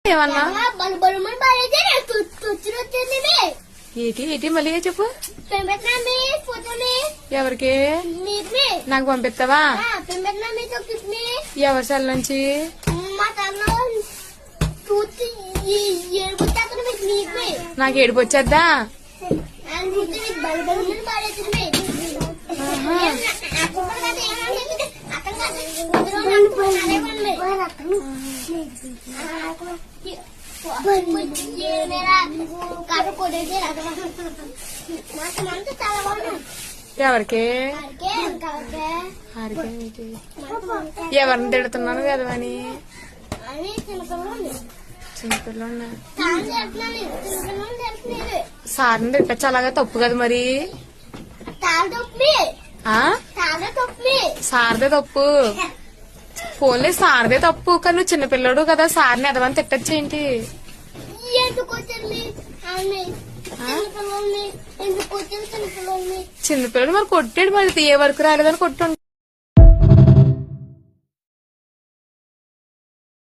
ఏమన్నా ఏటి ఏటి మళ్ళీ చెప్పు. ఎవరికి? నాకు పంపిస్తావా? ఎవరి సెల్ నుంచి? నాకు ఏడుపు వచ్చేద్దా? ఎవరికి? ఎవరిని తిడుతున్నాను కదా అని చిన్నపిల్ల సార్ని తిట్టచ్చు, అలాగా తప్పు కదా మరి. సార్దే తప్పు, ఫోన్లే సార్దే తప్పు. కానీ నువ్వు చిన్నపిల్లడు కదా, సార్ని ఎదవని తిట్టచ్చు ఏంటి? చిన్నపిల్లడు మరి కొట్టాడు, మరి ఏ వరకు రాలేదని కొట్టు.